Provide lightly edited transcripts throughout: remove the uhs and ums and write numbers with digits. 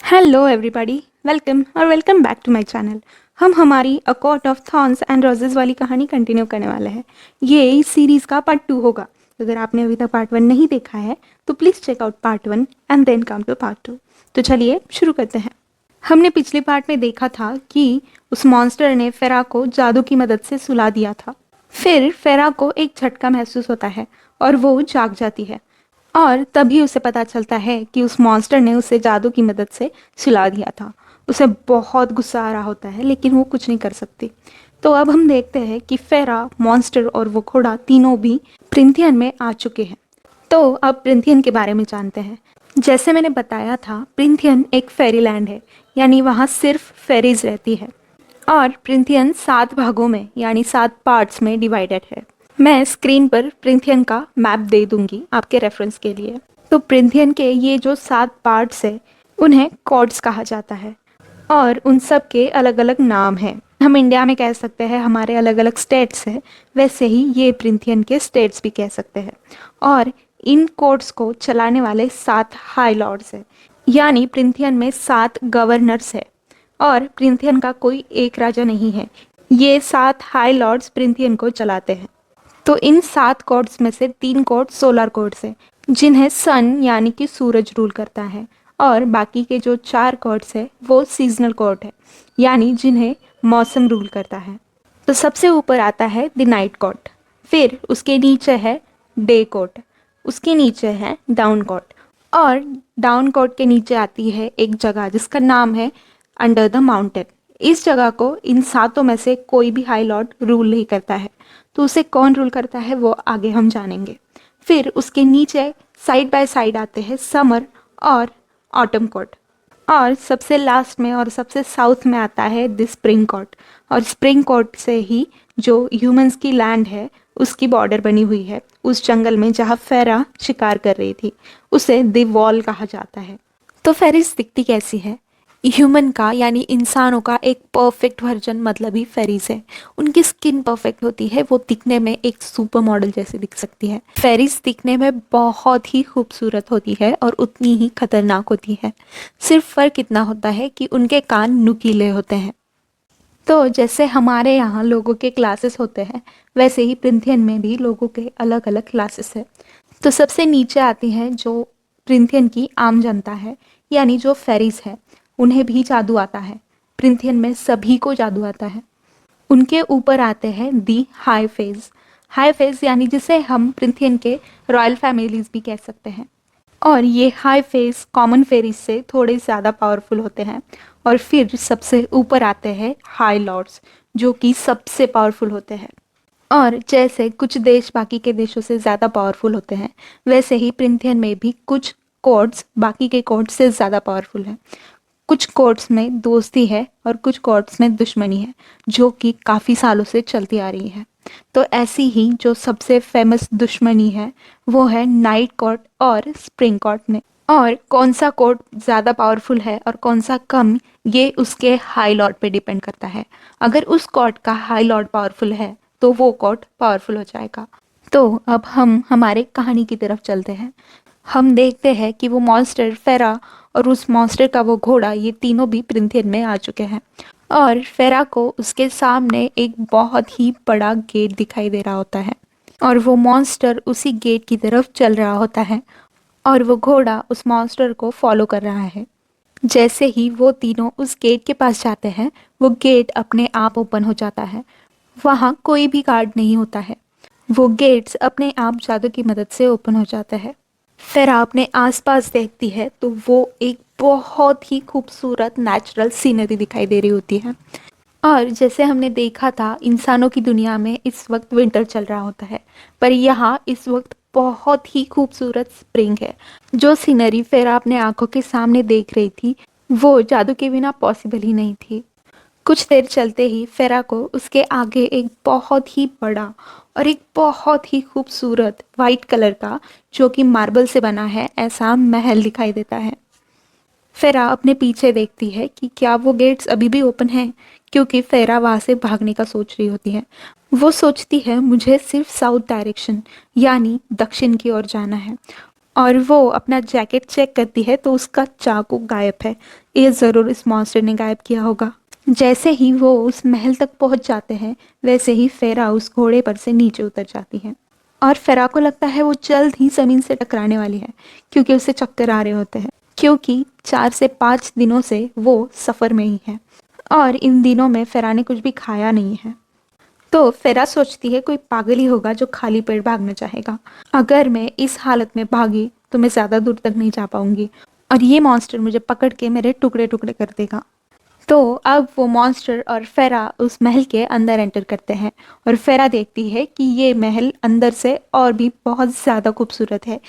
Hello everybody, welcome back to my channel. हम हमारी a court of thorns and roses वाली कहानी continue करने वाले हैं। ये इस सीरीज़ का पार्ट 2 होगा। अगर आपने अभी तक पार्ट 1 नहीं देखा है तो please check out part 1 and then come to part 2। तो चलिए शुरू करते हैं। हमने पिछले पार्ट में देखा था कि उस मॉन्स्टर ने फेरा को जादू की मदद से सुला दिया था। फिर फेरा को एक झटका महसूस होता है और वो जाग जाती है, और तभी उसे पता चलता है कि उस मॉन्स्टर ने उसे जादू की मदद से सुला दिया था। उसे बहुत गुस्सा आ रहा होता है लेकिन वो कुछ नहीं कर सकती। तो अब हम देखते हैं कि फेरा, मॉन्स्टर और वो घोड़ा तीनों भी प्रिंथियन में आ चुके हैं। तो अब प्रिंथियन के बारे में जानते हैं। जैसे मैंने बताया था, प्रिंथियन एक फेरीलैंड है, यानी वहाँ सिर्फ फेरीज रहती है। और प्रिंथियन 7 भागों में यानी 7 पार्ट्स में डिवाइडेड है। मैं स्क्रीन पर प्रिंथियन का मैप दे दूंगी आपके रेफरेंस के लिए। तो प्रिंथियन के ये जो 7 पार्ट्स है उन्हें कॉर्ड्स कहा जाता है, और उन सब के अलग अलग नाम हैं। हम इंडिया में कह सकते हैं हमारे अलग अलग स्टेट्स हैं, वैसे ही ये प्रिंथियन के स्टेट्स भी कह सकते हैं। और इन कोर्ट्स को चलाने वाले 7 हाई लॉर्ड्स हैं, यानी प्रिंथियन में 7 गवर्नर्स है। और प्रिंथियन का कोई एक राजा नहीं है, ये 7 हाई लॉर्ड्स प्रिंथियन को चलाते हैं। तो इन 7 कॉर्ड्स में से 3 कॉर्ड सोलर कॉर्ड्स हैं, जिन्हें सन यानी कि सूरज रूल करता है। और बाकी के जो 4 कॉर्ड्स है वो सीजनल कॉर्ड है, यानी जिन्हें मौसम रूल करता है। तो सबसे ऊपर आता है द नाइट कॉर्ड, फिर उसके नीचे है डे कॉर्ड, उसके नीचे है डाउन कॉर्ड, और डाउन कॉर्ड के नीचे आती है एक जगह जिसका नाम है अंडर द माउंटेन। इस जगह को इन 7 में से कोई भी हाई लॉर्ड रूल नहीं करता है, तो उसे कौन रूल करता है वो आगे हम जानेंगे। फिर उसके नीचे साइड बाय साइड आते हैं समर और ऑटम कॉर्ड, और सबसे लास्ट में और सबसे साउथ में आता है द स्प्रिंग कॉर्ड। और स्प्रिंग कॉर्ड से ही जो ह्यूमंस की लैंड है उसकी बॉर्डर बनी हुई है, उस जंगल में जहाँ फेरा शिकार कर रही थी, उसे द वॉल कहा जाता है। तो फेरिस दिखती कैसी है? ह्यूमन का यानी इंसानों का एक परफेक्ट वर्जन मतलब ही फेरिस है। उनकी स्किन परफेक्ट होती है, वो दिखने में एक सुपर मॉडल जैसी दिख सकती है। फेरिस दिखने में बहुत ही खूबसूरत होती है और उतनी ही खतरनाक होती है। सिर्फ फर्क इतना होता है कि उनके कान नुकीले होते हैं। तो जैसे हमारे यहाँ लोगों के क्लासेस होते हैं, वैसे ही प्रिंथियन में भी लोगों के अलग अलग क्लासेस है। तो सबसे नीचे आती हैं जो प्रिंथियन की आम जनता है, यानी जो फेरिस है, उन्हें भी जादू आता है। प्रिंथियन में सभी को जादू आता है। उनके ऊपर आते हैं दी हाई फेज। हाई फेज यानी जिसे हम प्रिंथियन के रॉयल फैमिलीज भी कह सकते हैं। और ये हाई फेस कॉमन फेरीज से थोड़े ज़्यादा पावरफुल होते हैं। और फिर सबसे ऊपर आते हैं हाई लॉर्ड्स, जो कि सबसे पावरफुल होते हैं। और जैसे कुछ देश बाकी के देशों से ज़्यादा पावरफुल होते हैं, वैसे ही प्रिंथियन में भी कुछ कोर्ट्स बाकी के कोर्ट्स से ज़्यादा पावरफुल हैं। कुछ कोर्ट्स में दोस्ती है और कुछ कोर्ट्स में दुश्मनी है, जो कि काफ़ी सालों से चलती आ रही है। तो ऐसी ही जो सबसे फेमस दुश्मनी है वो है नाइट कोर्ट और स्प्रिंग कोर्ट में। और कौन सा कोर्ट ज़्यादा पावरफुल है और कौन सा कम, ये उसके हाई लॉर्ड पे डिपेंड करता है। अगर उस कोर्ट का हाई लॉर्ड पावरफुल है तो वो कोर्ट पावरफुल हो जाएगा। तो अब हम हमारे कहानी की तरफ चलते हैं। हम देखते हैं कि वो मॉन्स्टर फेरा और उस मॉन्स्टर का वो घोड़ा, ये तीनों भी प्रिंथियन में आ चुके हैं। और फेरा को उसके सामने एक बहुत ही बड़ा गेट दिखाई दे रहा होता है, और वो मॉन्स्टर उसी गेट की तरफ चल रहा होता है, और वो घोड़ा उस मॉन्स्टर को फॉलो कर रहा है। जैसे ही वो तीनों उस गेट के पास जाते हैं, वो गेट अपने आप ओपन हो जाता है। वहाँ कोई भी गार्ड नहीं होता है, वो गेट्स अपने आप जादू की मदद से ओपन हो जाता है। फिर आपने आसपास देखती है तो वो एक बहुत ही खूबसूरत नेचुरल सीनरी दिखाई दे रही होती है। और जैसे हमने देखा था इंसानों की दुनिया में इस वक्त विंटर चल रहा होता है, पर यहाँ इस वक्त बहुत ही खूबसूरत स्प्रिंग है। जो सीनरी फिर आपने आंखों के सामने देख रही थी वो जादू के बिना पॉसिबल ही नहीं थी। कुछ देर चलते ही फेरा को उसके आगे एक बहुत ही बड़ा और एक बहुत ही खूबसूरत वाइट कलर का, जो कि मार्बल से बना है, ऐसा महल दिखाई देता है। फेरा अपने पीछे देखती है कि क्या वो गेट्स अभी भी ओपन हैं, क्योंकि फेरा वहाँ से भागने का सोच रही होती है। वो सोचती है मुझे सिर्फ साउथ डायरेक्शन यानी दक्षिण की ओर जाना है। और वो अपना जैकेट चेक करती है तो उसका चाकू गायब है। ये ज़रूर इस मॉन्स्टर ने गायब किया होगा। जैसे ही वो उस महल तक पहुंच जाते हैं वैसे ही फेरा उस घोड़े पर से नीचे उतर जाती है और फेरा को लगता है वो जल्द ही ज़मीन से टकराने वाली है क्योंकि उसे चक्कर आ रहे होते हैं, क्योंकि 4 से 5 दिनों से वो सफ़र में ही है और इन दिनों में फेरा ने कुछ भी खाया नहीं है। तो फेरा सोचती है कोई पागल ही होगा जो खाली पेट भागना चाहेगा। अगर मैं इस हालत में भागी तो मैं ज़्यादा दूर तक नहीं जा पाऊंगी और ये मॉन्स्टर मुझे पकड़ के मेरे टुकड़े टुकड़े कर देगा। तो अब वो मॉन्स्टर और फेरा उस महल के अंदर एंटर करते हैं और फेरा देखती है कि ये महल अंदर से और भी बहुत ज़्यादा खूबसूरत है।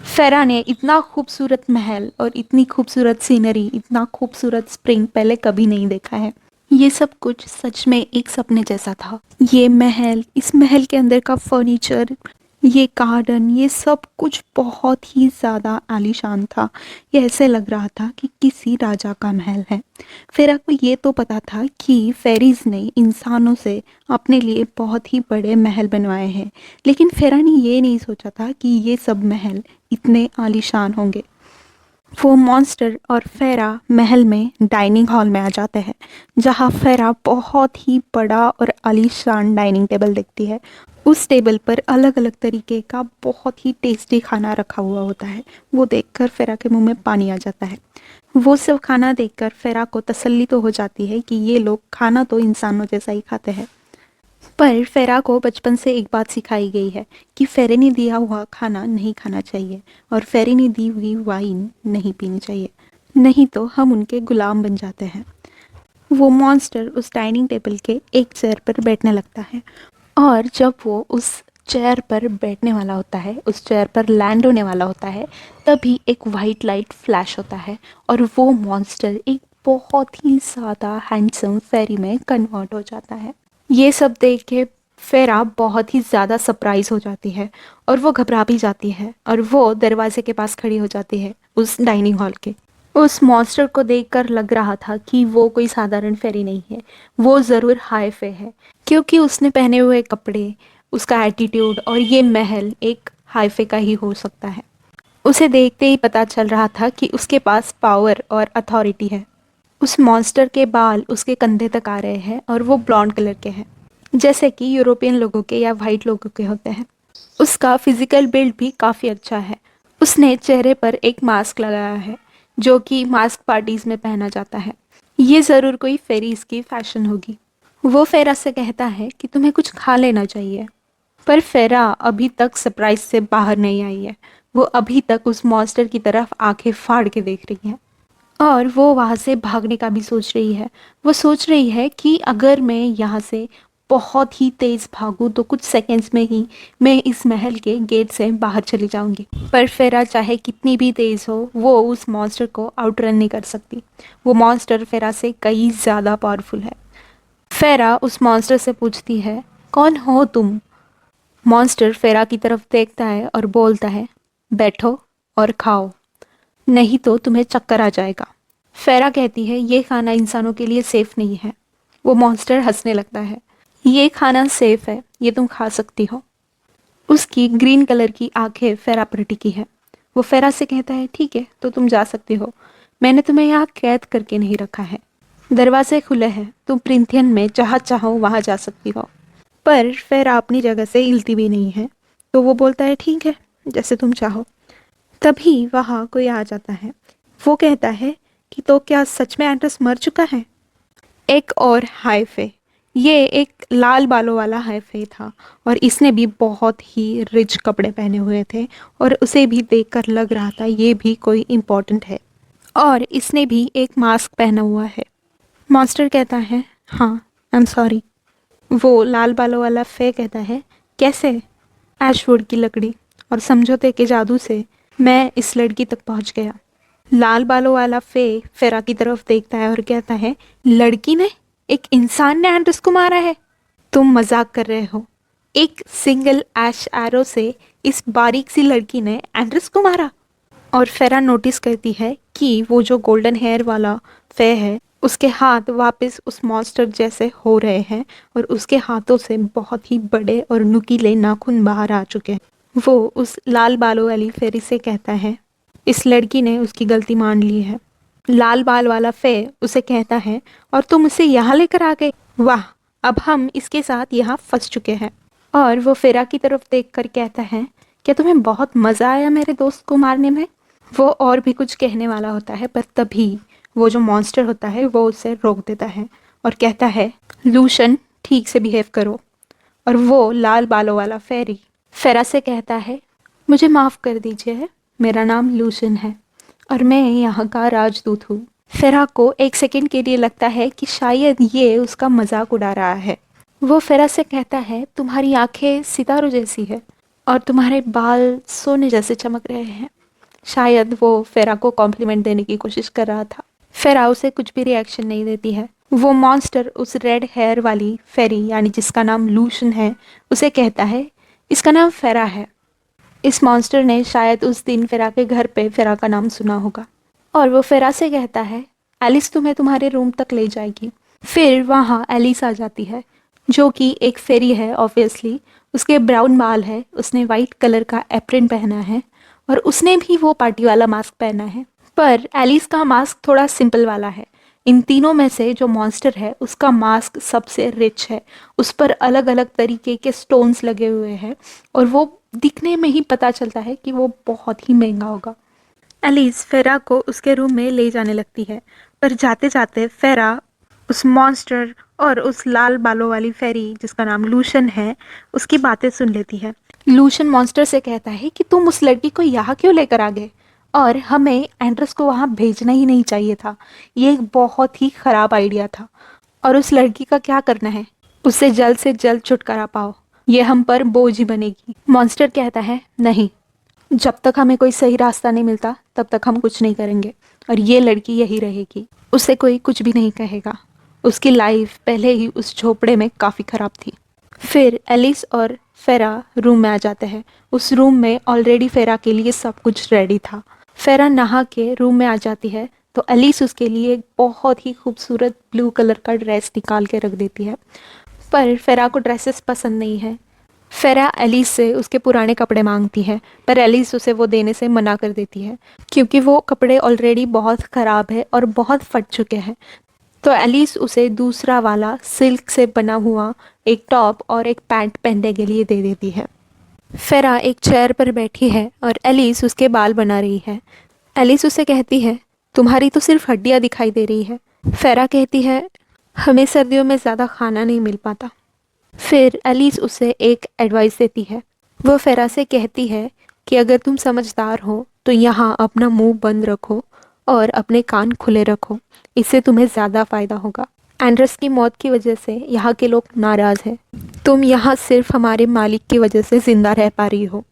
फेरा ने इतना खूबसूरत महल और इतनी खूबसूरत सीनरी, इतना खूबसूरत स्प्रिंग पहले कभी नहीं देखा है। ये सब कुछ सच में एक सपने जैसा था। ये महल, इस महल के अंदर का फर्नीचर, ये गार्डन, ये सब कुछ बहुत ही ज़्यादा आलीशान था। ये ऐसे लग रहा था कि किसी राजा का महल है। फेरा को ये तो पता था कि फेरीज ने इंसानों से अपने लिए बहुत ही बड़े महल बनवाए हैं, लेकिन फेरा ने ये नहीं सोचा था कि ये सब महल इतने आलीशान होंगे। वो मॉन्स्टर और फेरा महल में डाइनिंग हॉल में आ जाते हैं, जहाँ फेरा बहुत ही बड़ा और आलीशान डाइनिंग टेबल देखती है। उस टेबल पर अलग अलग तरीके का बहुत ही टेस्टी खाना रखा हुआ होता है। वो देखकर फेरा के मुंह में पानी आ जाता है। वो सब खाना देखकर फेरा को तसल्ली तो हो जाती है कि ये लोग खाना तो इंसानों जैसा ही खाते हैं। पर फेरा को बचपन से एक बात सिखाई गई है कि फेरे ने दिया हुआ खाना नहीं खाना चाहिए और फेरी ने दी हुई वाइन नहीं पीनी चाहिए, नहीं तो हम उनके गुलाम बन जाते हैं। वो मॉन्स्टर उस डाइनिंग टेबल के एक चेयर पर बैठने लगता है और जब वो उस चेयर पर बैठने वाला होता है, उस चेयर पर लैंड होने वाला होता है, तभी एक वाइट लाइट फ्लैश होता है और वो मॉन्स्टर एक बहुत ही ज़्यादा हैंडसम फेरी में कन्वर्ट हो जाता है। ये सब देख के फेरा बहुत ही ज़्यादा सरप्राइज हो जाती है और वो घबरा भी जाती है और वो दरवाजे के पास खड़ी हो जाती है उस डाइनिंग हॉल के। उस मॉन्स्टर को देखकर लग रहा था कि वो कोई साधारण फेरी नहीं है, वो ज़रूर हाई फे है, क्योंकि उसने पहने हुए कपड़े, उसका एटीट्यूड और ये महल एक हाई फे का ही हो सकता है। उसे देखते ही पता चल रहा था कि उसके पास पावर और अथॉरिटी है। उस मॉन्स्टर के बाल उसके कंधे तक आ रहे हैं और वो ब्लॉन्ड कलर के हैं, जैसे कि यूरोपियन लोगों के या वाइट लोगों के होते हैं। उसका फिजिकल बिल्ड भी काफ़ी अच्छा है। उसने चेहरे पर एक मास्क लगाया है जो कि मास्क पार्टीज में पहना जाता है। ये ज़रूर कोई फेरीज की फैशन होगी। वो फेरा से कहता है कि तुम्हें कुछ खा लेना चाहिए, पर फेरा अभी तक सरप्राइज से बाहर नहीं आई है। वो अभी तक उस मॉन्स्टर की तरफ आंखें फाड़ के देख रही है और वो वहाँ से भागने का भी सोच रही है। वो सोच रही है कि अगर मैं यहाँ से बहुत ही तेज़ भागूं तो कुछ सेकंड्स में ही मैं इस महल के गेट से बाहर चली जाऊंगी। पर फेरा चाहे कितनी भी तेज़ हो, वो उस मॉन्स्टर को आउटरन नहीं कर सकती। वो मॉन्स्टर फेरा से कई ज़्यादा पावरफुल है। फेरा उस मॉन्स्टर से पूछती है, कौन हो तुम? मॉन्स्टर फेरा की तरफ देखता है और बोलता है, बैठो और खाओ, नहीं तो तुम्हें चक्कर आ जाएगा। फेरा कहती है ये खाना इंसानों के लिए सेफ नहीं है। वो मॉन्स्टर हंसने लगता है, ये खाना सेफ है, ये तुम खा सकती हो। उसकी ग्रीन कलर की आंखें फेरा पर टिकी है। वो फेरा से कहता है ठीक है, तो तुम जा सकती हो, मैंने तुम्हें यहाँ कैद करके नहीं रखा है। दरवाजे खुले हैं, तुम प्रिंथियन में जहाँ चाहो वहाँ जा सकती हो। पर फेरा अपनी जगह से हिलती भी नहीं है, तो वो बोलता है ठीक है, जैसे तुम चाहो। तभी वहाँ कोई आ जाता है। वो कहता है कि तो क्या सच में एंड्रस मर चुका है? एक और हाईफे, ये एक लाल बालों वाला हाईफे था और इसने भी बहुत ही रिच कपड़े पहने हुए थे और उसे भी देखकर लग रहा था ये भी कोई इम्पोर्टेंट है और इसने भी एक मास्क पहना हुआ है। मॉन्स्टर कहता है हाँ, आई एम सॉरी। वो लाल बालों वाला फे कहता है कैसे? ऐशवुड की लकड़ी और समझौते के जादू से मैं इस लड़की तक पहुंच गया। लाल बालों वाला फे फेरा की तरफ देखता है और कहता है लड़की ने? एक इंसान ने एंड्रस को मारा है? तुम मजाक कर रहे हो? एक सिंगल ऐश एरो से इस बारीक सी लड़की ने एंड्रस को मारा? और फेरा नोटिस करती है कि वो जो गोल्डन हेयर वाला फे है उसके हाथ वापस उस मॉन्स्टर जैसे हो रहे हैं और उसके हाथों से बहुत ही बड़े और नुकीले नाखून बाहर आ चुके हैं। वो उस लाल बालों वाली फेरी से कहता है इस लड़की ने उसकी गलती मान ली है। लाल बाल वाला फे उसे कहता है और तुम उसे यहाँ लेकर आ गए, वाह, अब हम इसके साथ यहाँ फंस चुके हैं। और वो फेरा की तरफ देखकर कहता है क्या तुम्हें बहुत मज़ा आया मेरे दोस्त को मारने में। वो और भी कुछ कहने वाला होता है पर तभी वो जो मॉन्स्टर होता है वो उसे रोक देता है और कहता है लूशन ठीक से बिहेव करो। और वो लाल बालों वाला फेरी फेरा से कहता है मुझे माफ़ कर दीजिए, मेरा नाम लूशन है और मैं यहाँ का राजदूत हूँ। फेरा को एक सेकंड के लिए लगता है कि शायद ये उसका मजाक उड़ा रहा है। वो फेरा से कहता है तुम्हारी आंखें सितारों जैसी है और तुम्हारे बाल सोने जैसे चमक रहे हैं। शायद वो फेरा को कॉम्प्लीमेंट देने की कोशिश कर रहा था। फेरा उसे कुछ भी रिएक्शन नहीं देती है। वो मॉन्स्टर उस रेड हेयर वाली फेरी यानी जिसका नाम लूशन है उसे कहता है इसका नाम फेरा है। इस मॉन्स्टर ने शायद उस दिन फेरा के घर पे फेरा का नाम सुना होगा और वो फेरा से कहता है एलिस तुम्हें तुम्हारे रूम तक ले जाएगी। फिर वहाँ एलिस आ जाती है जो कि एक फेरी है ऑब्वियसली। उसके ब्राउन बाल है, उसने वाइट कलर का एप्रन पहना है और उसने भी वो पार्टी वाला मास्क पहना है। पर एलिस का मास्क थोड़ा सिंपल वाला है। इन तीनों में से जो मॉन्स्टर है उसका मास्क सबसे रिच है। उस पर अलग अलग तरीके के स्टोन्स लगे हुए हैं और वो दिखने में ही पता चलता है कि वो बहुत ही महंगा होगा। एलिस फेरा को उसके रूम में ले जाने लगती है पर जाते जाते फेरा उस मॉन्स्टर और उस लाल बालों वाली फेरी जिसका नाम लूशन है उसकी बातें सुन लेती है। लूशन मॉन्स्टर से कहता है कि तुम उस लड़की को यहाँ क्यों लेकर आ गए और हमें एंड्रस को वहाँ भेजना ही नहीं चाहिए था। ये एक बहुत ही ख़राब आइडिया था और उस लड़की का क्या करना है, उससे जल्द से जल्द छुटकारा पाओ, ये हम पर बोझ ही बनेगी। मॉन्स्टर कहता है नहीं, जब तक हमें कोई सही रास्ता नहीं मिलता तब तक हम कुछ नहीं करेंगे और ये लड़की यही रहेगी, उससे कोई कुछ भी नहीं कहेगा। उसकी लाइफ पहले ही उस झोपड़े में काफ़ी ख़राब थी। फिर एलिस और फेरा रूम में आ जाते हैं। उस रूम में ऑलरेडी फेरा के लिए सब कुछ रेडी था। फेरा नहा के रूम में आ जाती है तो एलिस उसके लिए एक बहुत ही खूबसूरत ब्लू कलर का ड्रेस निकाल के रख देती है। पर फेरा को ड्रेसेस पसंद नहीं है। फेरा एलिस से उसके पुराने कपड़े मांगती है पर एलिस उसे वो देने से मना कर देती है क्योंकि वो कपड़े ऑलरेडी बहुत ख़राब है और बहुत फट चुके हैं। तो एलिस उसे दूसरा वाला सिल्क से बना हुआ एक टॉप और एक पैंट पहनने के लिए दे देती है। फेरा एक चेयर पर बैठी है और एलिस उसके बाल बना रही है। एलिस उसे कहती है तुम्हारी तो सिर्फ हड्डियाँ दिखाई दे रही है। फेरा कहती है हमें सर्दियों में ज़्यादा खाना नहीं मिल पाता। फिर एलिस उसे एक एडवाइस देती है। वो फेरा से कहती है कि अगर तुम समझदार हो तो यहाँ अपना मुंह बंद रखो और अपने कान खुले रखो, इससे तुम्हें ज़्यादा फ़ायदा होगा। एंड्रस की मौत की वजह से यहाँ के लोग नाराज़ हैं। तुम यहाँ सिर्फ हमारे मालिक की वजह से ज़िंदा रह पा रही हो,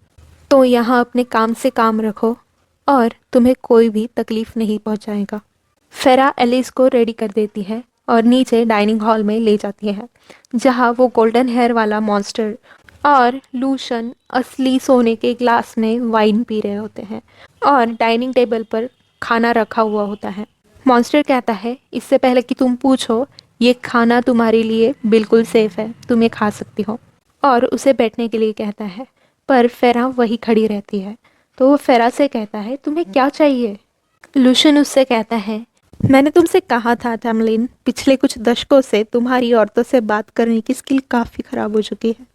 तो यहाँ अपने काम से काम रखो और तुम्हें कोई भी तकलीफ़ नहीं पहुँचाएगा। फेरा एलिस को रेडी कर देती है और नीचे डाइनिंग हॉल में ले जाती है जहाँ वो गोल्डन हेयर वाला मॉन्स्टर और लूशन असली सोने के ग्लास में वाइन पी रहे होते हैं और डाइनिंग टेबल पर खाना रखा हुआ होता है। मॉन्स्टर कहता है इससे पहले कि तुम पूछो, ये खाना तुम्हारे लिए बिल्कुल सेफ़ है, तुम ये खा सकती हो। और उसे बैठने के लिए कहता है पर फेरा वही खड़ी रहती है। तो वो फेरा से कहता है तुम्हें क्या चाहिए। लूशन उससे कहता है मैंने तुमसे कहा था टैमलिन, पिछले कुछ दशकों से तुम्हारी औरतों से बात करने की स्किल काफ़ी ख़राब हो चुकी है।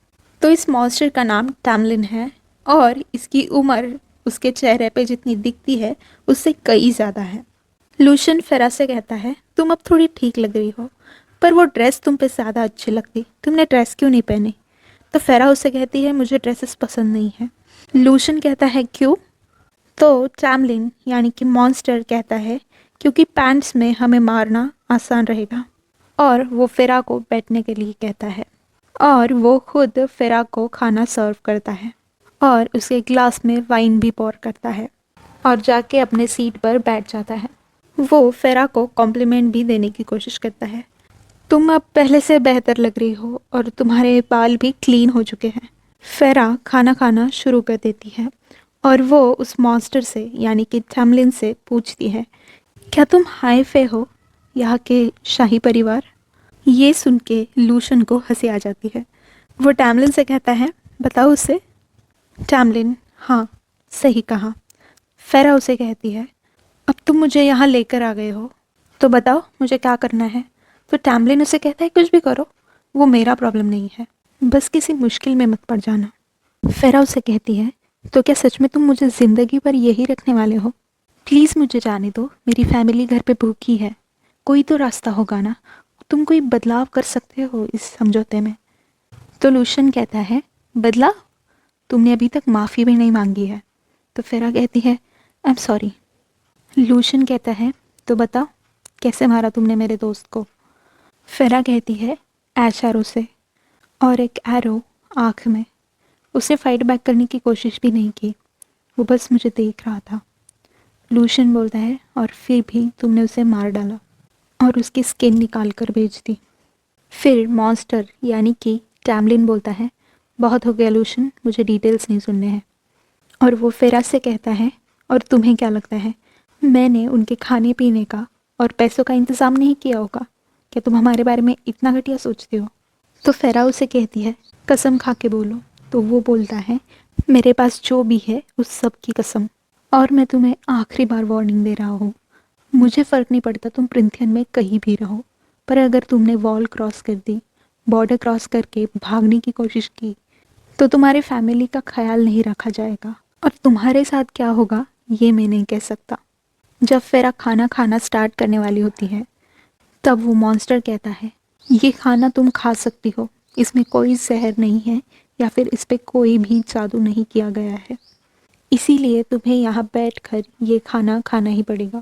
तो इस मॉन्स्टर का नाम टैमलिन है और इसकी उम्र उसके चेहरे पे जितनी दिखती है उससे कई ज़्यादा है। लूशन फेरा से कहता है तुम अब थोड़ी ठीक लग रही हो, पर वो ड्रेस तुम पे ज़्यादा अच्छी लगती, तुमने ड्रेस क्यों नहीं पहनी। तो फेरा उससे कहती है मुझे ड्रेसेस पसंद नहीं है। लूशन कहता है क्यों। तो टैमलिन यानी कि मॉन्स्टर कहता है क्योंकि पैंट्स में हमें मारना आसान रहेगा। और वो फेरा को बैठने के लिए कहता है और वो खुद फेरा को खाना सर्व करता है और उसके ग्लास में वाइन भी पोर करता है और जाके अपने सीट पर बैठ जाता है। वो फेरा को कॉम्प्लीमेंट भी देने की कोशिश करता है। तुम अब पहले से बेहतर लग रही हो और तुम्हारे बाल भी क्लीन हो चुके हैं। फेरा खाना खाना शुरू कर देती है और वो उस मॉन्स्टर से यानी कि टैमलिन से पूछती है क्या तुम हाई फे हो, यहाँ के शाही परिवार। ये सुन के लूशन को हंसी आ जाती है। वो टैमलिन से कहता है बताओ उसे। टैमलिन, हाँ, सही कहा। फेरा उसे कहती है, अब तुम मुझे यहाँ लेकर आ गए हो, तो बताओ मुझे क्या करना है। तो टैमलिन उसे कहता है, कुछ भी करो, वो मेरा प्रॉब्लम नहीं है, बस किसी मुश्किल में मत पड़ जाना। फेरा उसे कहती है, तो क्या सच में तुम मुझे ज़िंदगी भर यही रखने वाले हो? प्लीज़ मुझे जाने दो, मेरी फैमिली घर पे भूखी है, कोई तो रास्ता होगा ना, तुम कोई बदलाव कर सकते हो इस समझौते में। तो लूशन कहता है, बदलाव? तुमने अभी तक माफ़ी भी नहीं मांगी है। तो फेरा कहती है, आई एम सॉरी। लूशन कहता है, तो बताओ कैसे मारा तुमने मेरे दोस्त को। फेरा कहती है, ऐश एरो से, और एक एरो आँख में। उसने फाइट बैक करने की कोशिश भी नहीं की, वो बस मुझे देख रहा था। लूशन बोलता है, और फिर भी तुमने उसे मार डाला और उसकी स्किन निकाल कर बेच दी। फिर मॉन्स्टर यानी कि टैमलिन बोलता है, बहुत हो गया लूशन, मुझे डिटेल्स नहीं सुनने हैं। और वो फेरा से कहता है, और तुम्हें क्या लगता है मैंने उनके खाने पीने का और पैसों का इंतज़ाम नहीं किया होगा? क्या तुम हमारे बारे में इतना घटिया सोचते हो? तो फेरा उसे कहती है, कसम खा के बोलो। तो वो बोलता है, मेरे पास जो भी है उस सब की कसम, और मैं तुम्हें आखिरी बार वार्निंग दे रहा हूँ, मुझे फ़र्क नहीं पड़ता तुम प्रिंथियन में कहीं भी रहो, पर अगर तुमने वॉल क्रॉस कर दी, बॉर्डर क्रॉस करके भागने की कोशिश की, तो तुम्हारी फैमिली का ख्याल नहीं रखा जाएगा, और तुम्हारे साथ क्या होगा ये मैं नहीं कह सकता। जब फेरा खाना खाना स्टार्ट करने वाली होती है, तब वो मॉन्स्टर कहता है, ये खाना तुम खा सकती हो, इसमें कोई जहर नहीं है या फिर इस पे कोई भी जादू नहीं किया गया है, इसीलिए तुम्हें यहाँ बैठकर ये खाना खाना ही पड़ेगा,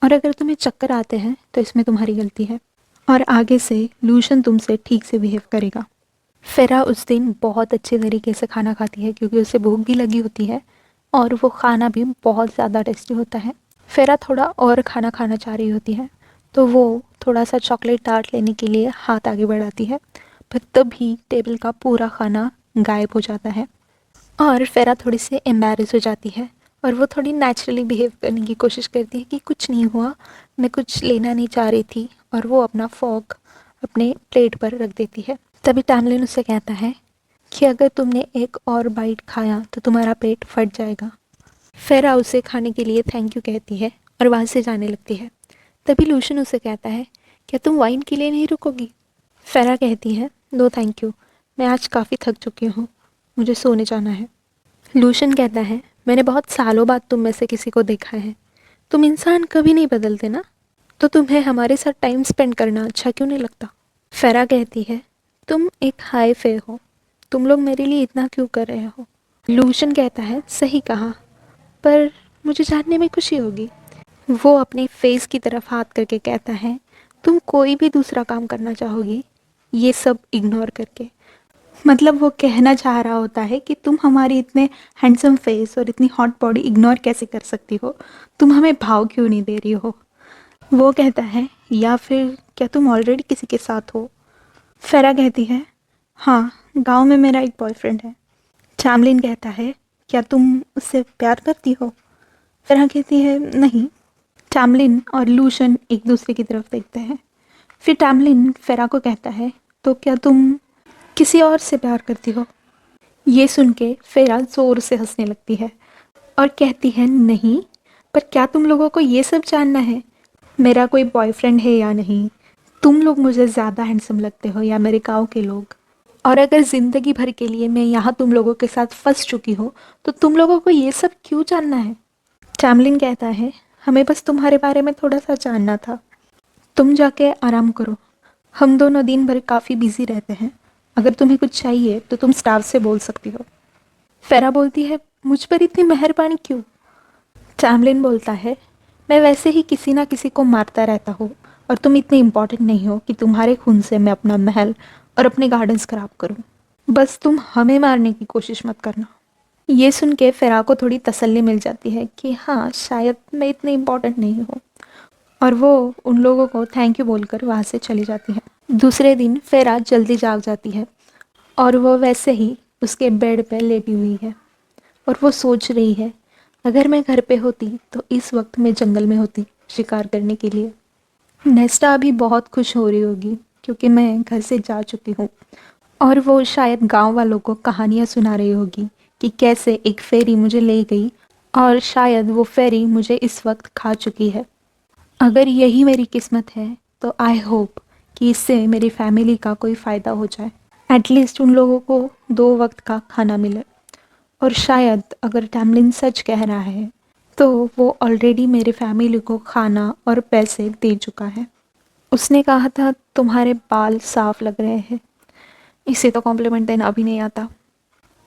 और अगर तुम्हें चक्कर आते हैं तो इसमें तुम्हारी गलती है, और आगे से लूशन तुमसे ठीक से बिहेव करेगा। फेरा उस दिन बहुत अच्छे तरीके से खाना खाती है क्योंकि उसे भूख भी लगी होती है, और वो खाना भी बहुत ज़्यादा टेस्टी होता है। फेरा थोड़ा और खाना खाना चाह रही होती है, तो वो थोड़ा सा चॉकलेट टार्ट लेने के लिए हाथ आगे बढ़ाती है, पर तभी टेबल का पूरा खाना गायब हो जाता है, और फेरा थोड़ी सी एम्बैरेस हो जाती है, और वो थोड़ी नेचुरली बिहेव करने की कोशिश करती है कि कुछ नहीं हुआ, मैं कुछ लेना नहीं चाह रही थी, और वो अपना फॉक अपने प्लेट पर रख देती है। तभी टैमलिन उससे कहता है कि अगर तुमने एक और बाइट खाया तो तुम्हारा पेट फट जाएगा। फेरा उसे खाने के लिए थैंक यू कहती है और वहाँ से जाने लगती है। तभी लूशन उसे कहता है, क्या तुम वाइन के लिए नहीं रुकोगी? फेरा कहती है, नो थैंक यू, मैं आज काफ़ी थक चुकी हूँ, मुझे सोने जाना है। लूशन कहता है, मैंने बहुत सालों बाद तुम में से किसी को देखा है, तुम इंसान कभी नहीं बदलते ना, तो तुम्हें हमारे साथ टाइम स्पेंड करना अच्छा क्यों नहीं लगता? फेरा कहती है, तुम एक हाई फे हो, तुम लोग मेरे लिए इतना क्यों कर रहे हो? लूशन कहता है, सही कहा, पर मुझे जानने में खुशी होगी। वो अपने फेस की तरफ हाथ करके कहता है, तुम कोई भी दूसरा काम करना चाहोगी ये सब इग्नोर करके। मतलब वो कहना चाह रहा होता है कि तुम हमारी इतने हैंडसम फेस और इतनी हॉट बॉडी इग्नोर कैसे कर सकती हो, तुम हमें भाव क्यों नहीं दे रही हो? वो कहता है, या फिर क्या तुम ऑलरेडी किसी के साथ हो? फेरा कहती है, हाँ, गांव में मेरा एक बॉयफ्रेंड है। टैमलिन कहता है, क्या तुम उससे प्यार करती हो? फेरा कहती है, नहीं। टैमलिन और लूशन एक दूसरे की तरफ देखते हैं। फिर टैमलिन फेरा को कहता है, तो क्या तुम किसी और से प्यार करती हो? ये सुन के फेरा ज़ोर से हंसने लगती है और कहती है, नहीं, पर क्या तुम लोगों को ये सब जानना है मेरा कोई बॉयफ्रेंड है या नहीं? तुम लोग मुझे ज़्यादा हैंडसम लगते हो या मेरे गांव के लोग? और अगर ज़िंदगी भर के लिए मैं यहाँ तुम लोगों के साथ फंस चुकी हूँ तो तुम लोगों को ये सब क्यों जानना है? टैमलिन कहता है, हमें बस तुम्हारे बारे में थोड़ा सा जानना था, तुम जाके आराम करो, हम दोनों दिन भर काफ़ी बिजी रहते हैं, अगर तुम्हें कुछ चाहिए तो तुम स्टाफ से बोल सकती हो। फेरा बोलती है, मुझ पर इतनी मेहरबानी क्यों? टैमलिन बोलता है, मैं वैसे ही किसी ना किसी को मारता रहता हूँ, और तुम इतने इम्पोर्टेंट नहीं हो कि तुम्हारे खून से मैं अपना महल और अपने गार्डन्स खराब करूँ, बस तुम हमें मारने की कोशिश मत करना। ये सुन के फेरा को थोड़ी तसल्ली मिल जाती है कि हाँ, शायद मैं इतनी इम्पोर्टेंट नहीं हूँ, और वो उन लोगों को थैंक यू बोलकर वहाँ से चली जाती है। दूसरे दिन फेरा जल्दी जाग जाती है, और वो वैसे ही उसके बेड पे लेटी हुई है, और वो सोच रही है, अगर मैं घर पे होती तो इस वक्त मैं जंगल में होती शिकार करने के लिए। नेस्टा अभी बहुत खुश हो रही होगी क्योंकि मैं घर से जा चुकी हूँ, और वो शायद गांव वालों को कहानियाँ सुना रही होगी कि कैसे एक फेरी मुझे ले गई और शायद वो फेरी मुझे इस वक्त खा चुकी है। अगर यही मेरी किस्मत है तो आई होप कि इससे मेरी फैमिली का कोई फ़ायदा हो जाए, एटलीस्ट उन लोगों को 2 वक्त का खाना मिले। और शायद अगर टैमलिन सच कह रहा है तो वो ऑलरेडी मेरे फैमिली को खाना और पैसे दे चुका है। उसने कहा था तुम्हारे बाल साफ लग रहे हैं। इसे तो कॉम्प्लीमेंट देना अभी नहीं आता।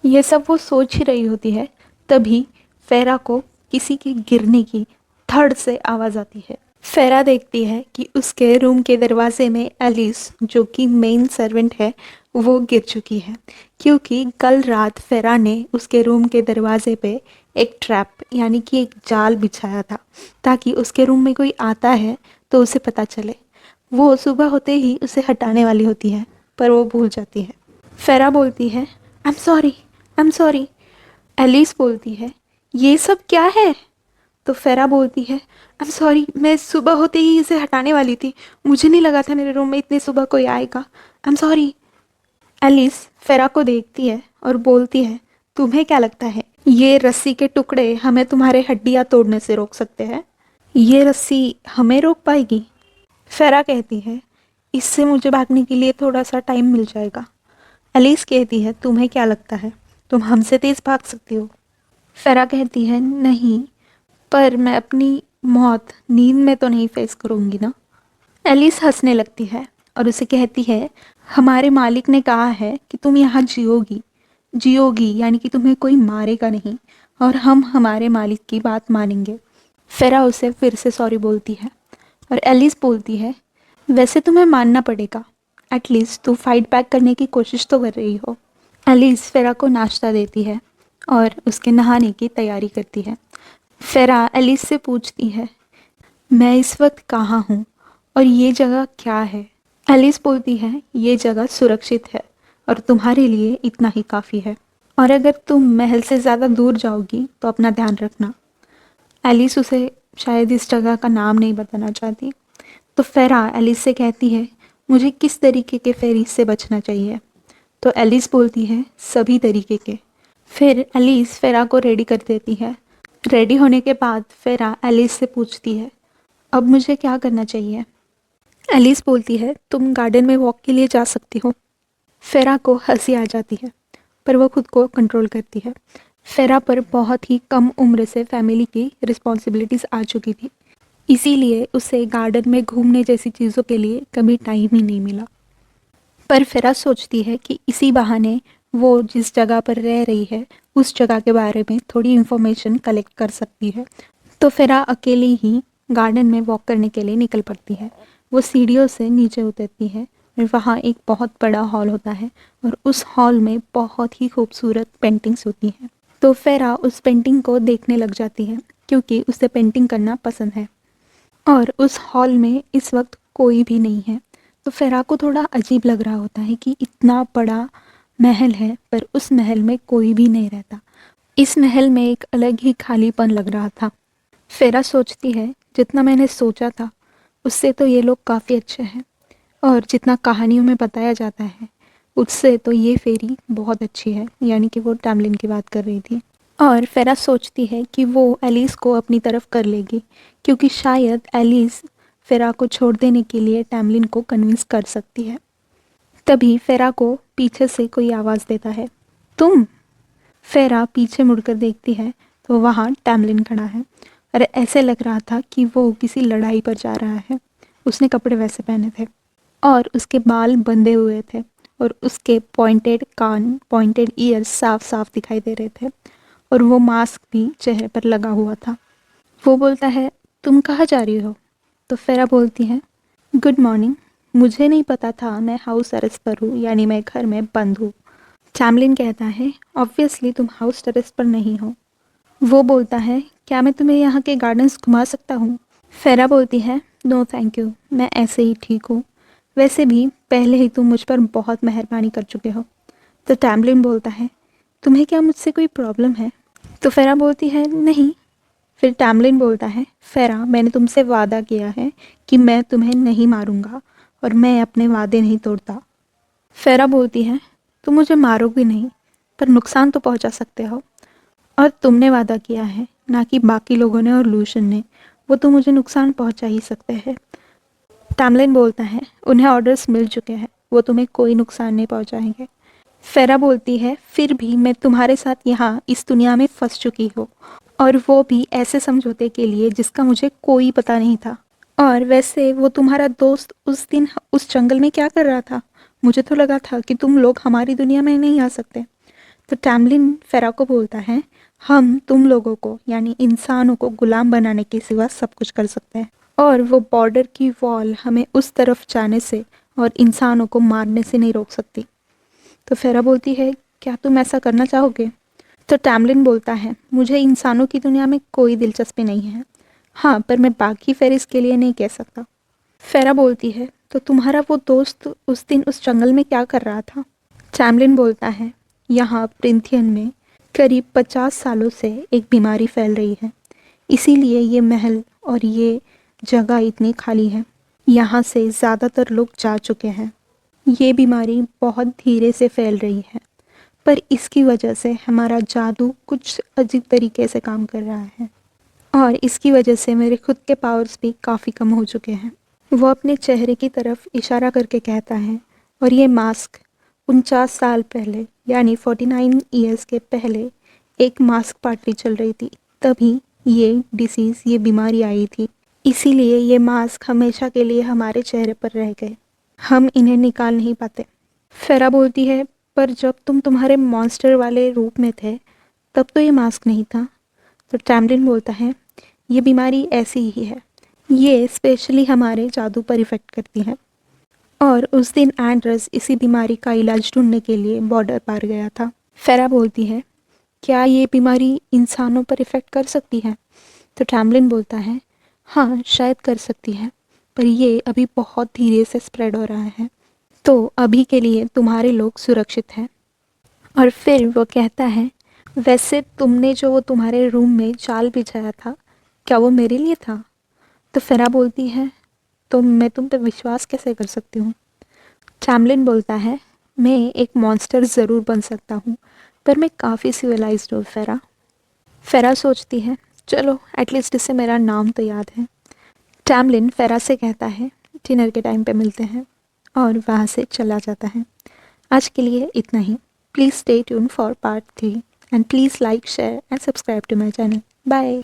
ये सब वो सोच ही रही होती है, तभी फेरा को किसी के गिरने की धड़ से आवाज़ आती है। फेरा देखती है कि उसके रूम के दरवाजे में एलिस, जो कि मेन सर्वेंट है, वो गिर चुकी है, क्योंकि कल रात फेरा ने उसके रूम के दरवाजे पे एक ट्रैप यानी कि एक जाल बिछाया था, ताकि उसके रूम में कोई आता है तो उसे पता चले। वो सुबह होते ही उसे हटाने वाली होती है, पर वो भूल जाती है। फेरा बोलती है I am sorry, I am sorry. Alis बोलती है ये सब क्या है? तो फेरा बोलती है आई एम सॉरी, मैं सुबह होते ही इसे हटाने वाली थी, मुझे नहीं लगा था मेरे रूम में इतने सुबह कोई आएगा, आई एम सॉरी। एलिस फेरा को देखती है और बोलती है तुम्हें क्या लगता है ये रस्सी के टुकड़े हमें तुम्हारे हड्डियाँ तोड़ने से रोक सकते हैं? ये रस्सी हमें रोक पाएगी? फेरा कहती है इससे मुझे भागने के लिए थोड़ा सा टाइम मिल जाएगा। एलिस कहती है तुम्हें क्या लगता है तुम हमसे तेज़ भाग सकती हो? फेरा कहती है नहीं, पर मैं अपनी मौत नींद में तो नहीं फेस करूँगी ना। एलिस हंसने लगती है और उसे कहती है हमारे मालिक ने कहा है कि तुम यहाँ जियोगी, जियोगी यानी कि तुम्हें कोई मारेगा नहीं, और हम हमारे मालिक की बात मानेंगे। फेरा उसे फिर से सॉरी बोलती है और एलिस बोलती है वैसे तुम्हें मानना पड़ेगा, एटलीस्ट तू फाइट बैक करने की कोशिश तो कर रही हो। एलिस फेरा को नाश्ता देती है और उसके नहाने की तैयारी करती है। फेरा एलिस से पूछती है मैं इस वक्त कहाँ हूँ और ये जगह क्या है? एलिस बोलती है ये जगह सुरक्षित है और तुम्हारे लिए इतना ही काफ़ी है, और अगर तुम महल से ज़्यादा दूर जाओगी तो अपना ध्यान रखना। एलिस उसे शायद इस जगह का नाम नहीं बताना चाहती, तो फेरा एलिस से कहती है मुझे किस तरीके के फेरी से बचना चाहिए? तो एलिस बोलती है सभी तरीके के। फिर एलिस फेरा को रेडी कर देती है। रेडी होने के बाद फेरा एलिस से पूछती है अब मुझे क्या करना चाहिए? एलिस बोलती है तुम गार्डन में वॉक के लिए जा सकती हो। फेरा को हंसी आ जाती है, पर वो खुद को कंट्रोल करती है। फेरा पर बहुत ही कम उम्र से फैमिली की रिस्पॉन्सिबिलिटीज़ आ चुकी थी, इसीलिए उसे गार्डन में घूमने जैसी चीज़ों के लिए कभी टाइम ही नहीं मिला। पर फेरा सोचती है कि इसी बहाने वो जिस जगह पर रह रही है उस जगह के बारे में थोड़ी इन्फॉर्मेशन कलेक्ट कर सकती है। तो फेरा अकेली ही गार्डन में वॉक करने के लिए निकल पड़ती है। वो सीढ़ियों से नीचे उतरती है और वहाँ एक बहुत बड़ा हॉल होता है और उस हॉल में बहुत ही खूबसूरत पेंटिंग्स होती हैं। तो फेरा उस पेंटिंग को देखने लग जाती है क्योंकि उसे पेंटिंग करना पसंद है। और उस हॉल में इस वक्त कोई भी नहीं है, तो फेरा को थोड़ा अजीब लग रहा होता है कि इतना बड़ा महल है पर उस महल में कोई भी नहीं रहता। इस महल में एक अलग ही खालीपन लग रहा था। फेरा सोचती है जितना मैंने सोचा था उससे तो ये लोग काफ़ी अच्छे हैं, और जितना कहानियों में बताया जाता है उससे तो ये फेरी बहुत अच्छी है, यानी कि वो टैमलिन की बात कर रही थी। और फेरा सोचती है कि वो एलिस को अपनी तरफ कर लेगी, क्योंकि शायद एलिस फेरा को छोड़ देने के लिए टैमलिन को कन्विंस कर सकती है। तभी फेरा को पीछे से कोई आवाज़ देता है तुम। फेरा पीछे मुड़कर देखती है तो वहाँ टैमलिन खड़ा है, और ऐसे लग रहा था कि वो किसी लड़ाई पर जा रहा है। उसने कपड़े वैसे पहने थे और उसके बाल बंधे हुए थे, और उसके पॉइंटेड कान, पॉइंटेड ईयर साफ साफ दिखाई दे रहे थे, और वो मास्क भी चेहरे पर लगा हुआ था। वो बोलता है तुम कहाँ जा रही हो? तो फेरा बोलती है गुड मॉर्निंग, मुझे नहीं पता था मैं हाउस अरेस्ट पर हूँ, यानी मैं घर में बंद हूँ। टैमलिन कहता है ऑब्वियसली तुम हाउस अरेस्ट पर नहीं हो। वो बोलता है क्या मैं तुम्हें यहाँ के गार्डन्स घुमा सकता हूँ? फेरा बोलती है नो थैंक यू, मैं ऐसे ही ठीक हूँ, वैसे भी पहले ही तुम मुझ पर बहुत मेहरबानी कर चुके हो। तो टैमलिन बोलता है तुम्हें क्या मुझसे कोई प्रॉब्लम है? तो फेरा बोलती है नहीं। फिर टैमलिन बोलता है फेरा मैंने तुमसे वादा किया है कि मैं तुम्हें नहीं मारूंगा, और मैं अपने वादे नहीं तोड़ता। फेरा बोलती है तुम मुझे मारोगी नहीं, पर नुकसान तो पहुंचा सकते हो। और तुमने वादा किया है, ना कि बाकी लोगों ने और लूशन ने, वो तो मुझे नुकसान पहुंचा ही सकते हैं। टैमलिन बोलता है, उन्हें ऑर्डर्स मिल चुके हैं, वो तुम्हें कोई नुकसान नहीं पहुंचाएंगे। फेरा बोलती है, फिर भी मैं तुम्हारे साथ यहाँ इस दुनिया में फंस चुकी हूँ, और वो भी ऐसे समझौते के लिए जिसका मुझे कोई पता नहीं था। और वैसे वो तुम्हारा दोस्त उस दिन उस जंगल में क्या कर रहा था? मुझे तो लगा था कि तुम लोग हमारी दुनिया में नहीं आ सकते। तो टैमलिन फेरा को बोलता है, हम तुम लोगों को यानी इंसानों को गुलाम बनाने के सिवा सब कुछ कर सकते हैं, और वो बॉर्डर की वॉल हमें उस तरफ जाने से और इंसानों को मारने से नहीं रोक सकती। तो फेरा बोलती है, क्या तुम ऐसा करना चाहोगे? तो टैमलिन बोलता है, मुझे इंसानों की दुनिया में कोई दिलचस्पी नहीं है। हाँ, पर मैं बाकी फेरिस के लिए नहीं कह सकता। फेरा बोलती है, तो तुम्हारा वो दोस्त उस दिन उस जंगल में क्या कर रहा था? टैमलिन बोलता है, यहाँ प्रिंथियन में करीब 50 सालों से एक बीमारी फैल रही है, इसीलिए ये महल और ये जगह इतनी खाली है। यहाँ से ज़्यादातर लोग जा चुके हैं। ये बीमारी बहुत धीरे से फैल रही है, पर इसकी वजह से हमारा जादू कुछ अजीब तरीके से काम कर रहा है, और इसकी वजह से मेरे खुद के पावर्स भी काफ़ी कम हो चुके हैं। वो अपने चेहरे की तरफ इशारा करके कहता है, और ये मास्क 49 साल पहले यानी 49 ईयर्स के पहले एक मास्क पार्टी चल रही थी, तभी ये डिसीज़, ये बीमारी आई थी। इसीलिए ये मास्क हमेशा के लिए हमारे चेहरे पर रह गए, हम इन्हें निकाल नहीं पाते। फेरा बोलती है, पर जब तुम तुम्हारे मॉन्स्टर वाले रूप में थे तब तो ये मास्क नहीं था। तो टैमलिन बोलता है, ये बीमारी ऐसी ही है, ये स्पेशली हमारे जादू पर इफ़ेक्ट करती है। और उस दिन एंड्रस इसी बीमारी का इलाज ढूंढने के लिए बॉर्डर पार गया था। फेरा बोलती है, क्या ये बीमारी इंसानों पर इफ़ेक्ट कर सकती है? तो टैमलिन बोलता है, हाँ शायद कर सकती है, पर ये अभी बहुत धीरे से स्प्रेड हो रहा है, तो अभी के लिए तुम्हारे लोग सुरक्षित हैं। और फिर वो कहता है, वैसे तुमने जो वो तुम्हारे रूम में जाल बिछाया था, क्या वो मेरे लिए था? तो फेरा बोलती है, तो मैं तुम पे विश्वास कैसे कर सकती हूँ? टैमलिन बोलता है, मैं एक मॉन्स्टर ज़रूर बन सकता हूँ, पर मैं काफ़ी सिविलाइज्ड हूँ फेरा। फेरा सोचती है, चलो एटलीस्ट इससे मेरा नाम तो याद है। टैमलिन फेरा से कहता है, डिनर के टाइम पे मिलते हैं, और वहाँ से चला जाता है। आज के लिए इतना ही। Please stay tune for part 3 and please like, share and subscribe to my channel. Bye.